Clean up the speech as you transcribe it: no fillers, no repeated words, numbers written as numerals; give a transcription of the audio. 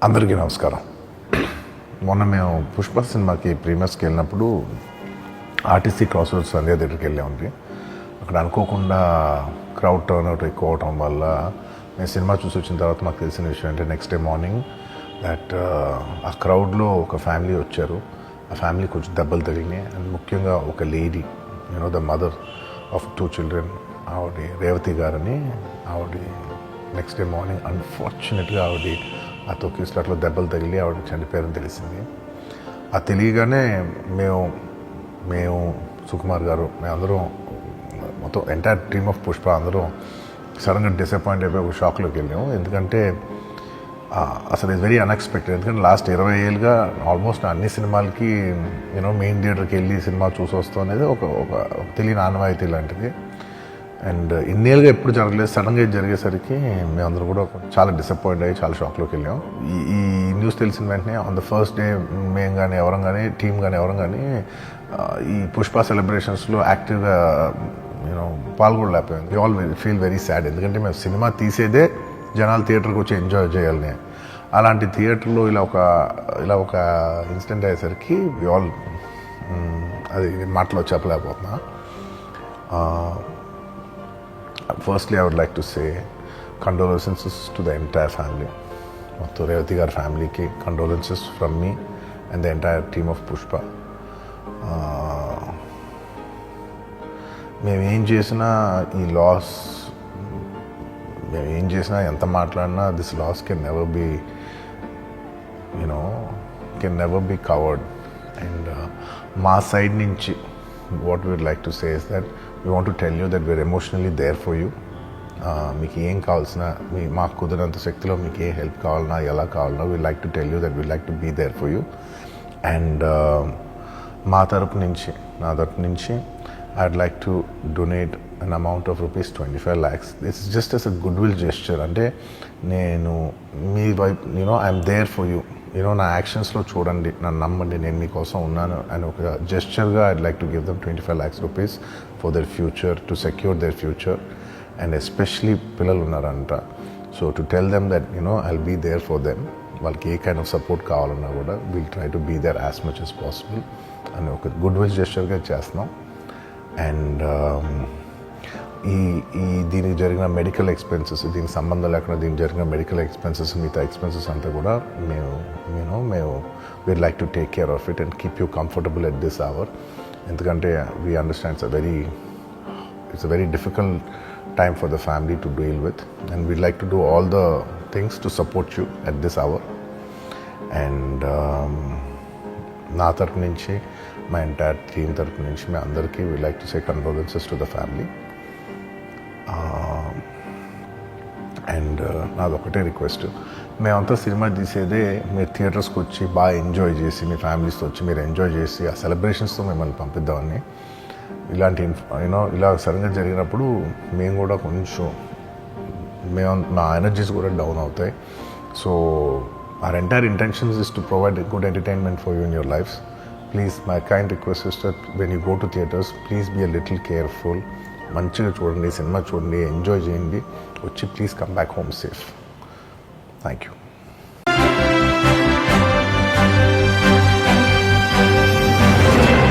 అందరికీ నమస్కారం. మొన్న మేము పుష్ప సినిమాకి ప్రీమియర్స్కి వెళ్ళినప్పుడు ఆర్టీసీ క్రాస్ రోడ్స్ సంధ్యా థియేటర్కి వెళ్ళామండి. అక్కడ అనుకోకుండా క్రౌడ్ టర్న్అవుట్ ఎక్కువ అవటం వల్ల మేము సినిమా చూసి వచ్చిన తర్వాత మాకు తెలిసిన విషయం అంటే నెక్స్ట్ డే మార్నింగ్ దట్ ఆ క్రౌడ్లో ఒక ఫ్యామిలీ వచ్చారు. ఆ ఫ్యామిలీ కొంచెం దెబ్బలు తగిలినాయి. అండ్ ముఖ్యంగా ఒక lady, the mother of 2 children, ఆవిడ రేవతి గారని, ఆవిడ నెక్స్ట్ డే మార్నింగ్ అన్ఫార్చునేట్గా ఆవిడ ఆ తొక్కి స్లాట్లో దెబ్బలు తగిలి ఆవిడ చనిపోయారని తెలిసింది. అది తెలియగానే మేము సుకుమార్ గారు, మేమందరం మొత్తం ఎంటైర్ టీమ్ ఆఫ్ పుష్ప అందరం సడన్గా డిసప్పాయింట్ అయిపోయి ఒక షాక్లోకి వెళ్ళాము. ఎందుకంటే అసలు ఇట్స్ వెరీ అన్ఎక్స్పెక్టెడ్. ఎందుకంటే లాస్ట్ 20 ఏళ్ళుగా ఆల్మోస్ట్ అన్ని సినిమాలకి మెయిన్ థియేటర్కి వెళ్ళి సినిమా చూసి వస్తాం అనేది ఒక తెలియని ఆనవాయితీ లాంటిది. అండ్ ఇన్నేళ్ళుగా ఎప్పుడు జరగలేదు. సడన్గా ఇది జరిగేసరికి మేమందరూ కూడా చాలా డిసప్పాయింట్ అయ్యి చాలా షాక్లోకి వెళ్ళాం. ఈ న్యూస్ తెలిసిన వెంటనే ఆన్ ద ఫస్ట్ డే మేము కానీ ఎవరం కానీ టీం కానీ ఎవరం కానీ ఈ పుష్ప సెలబ్రేషన్స్లో యాక్టివ్గా పాల్గొనలేకపోయాం. We all feel very sad. ఎందుకంటే మేము సినిమా తీసేదే జనాలు థియేటర్కి వచ్చి ఎంజాయ్ చేయాలని. అలాంటి థియేటర్లో ఇలా ఒక ఇన్సిడెంట్ అయ్యేసరికి వి ఆల్ అది మాటలో చెప్పలేకపోతున్నా. Firstly, I would like to say condolences to the entire family. Motto Revati gar family ki condolences from me and the entire team of Pushpa. మేము ఏం చేసినా ఈ లాస్, మేము ఏం చేసినా ఎంత మాట్లాడినా this loss can never be covered. And మా సైడ్ నుంచి what we would like to say is that we want to tell you that we're emotionally there for you. మీకు ఏం కావాల్సిన, మాకు కుదిరినంత శక్తిలో మీకు ఏ హెల్ప్ కావాలన్నా ఎలా కావాలన్నా we like to tell you that we like to be there for you. And నా తరపు నుంచి I'd like to donate an amount of rupees 25 lakhs. This is just as a goodwill gesture. అంటే నేను మీ వైపు I'm there for you. నా యాక్షన్స్లో చూడండి, నన్ను నమ్మండి, నేను మీకోసం ఉన్నాను అని ఒక జెస్చర్గా I'd like to give them 25 lakhs rupees for their future, to secure their future. And especially పిల్లలు ఉన్నారంట. So to tell them that I'll be there for them. వాళ్ళకి ఏ కైండ్ ఆఫ్ సపోర్ట్ కావాలన్నా కూడా we'll try to be there as much as possible అని ఒక good will జెస్చర్గా చేస్తున్నాం. And దీనికి జరిగిన మెడికల్ ఎక్స్పెన్సెస్, దీనికి సంబంధం లేకుండా దీనికి జరిగిన మెడికల్ ఎక్స్పెన్సెస్, మిగతా ఎక్స్పెన్సెస్ అంతా కూడా మేము we'd like to take care of it and keep you comfortable at this hour. ఎందుకంటే we understand it's a very difficult time for the family to deal with. And we'd like to do all the things to support you at this hour. And నా తరపు నుంచి, మా entire team తరపు నుంచి మీ అందరికీ we like to say condolences to the family. And నాదొకటే request, మేమంతా సినిమా తీసేదే మీరు థియేటర్స్కి వచ్చి బాగా ఎంజాయ్ చేసి, మీ ఫ్యామిలీస్తో వచ్చి మీరు ఎంజాయ్ చేసి ఆ సెలబ్రేషన్స్తో మిమ్మల్ని పంపిద్దామని. ఇలాంటి ఇలా సడన్గా జరిగినప్పుడు మేము కూడా కొంచెం మా ఎనర్జీస్ కూడా డౌన్ అవుతాయి. So our entire intentions is to provide a good entertainment for you in your lives. Please, my kind request is that when you go to theatres, please be a little careful. మంచిగా చూడండి, cinema చూడండి, enjoy చేయండి, వచ్చి please come back home safe. Thank you.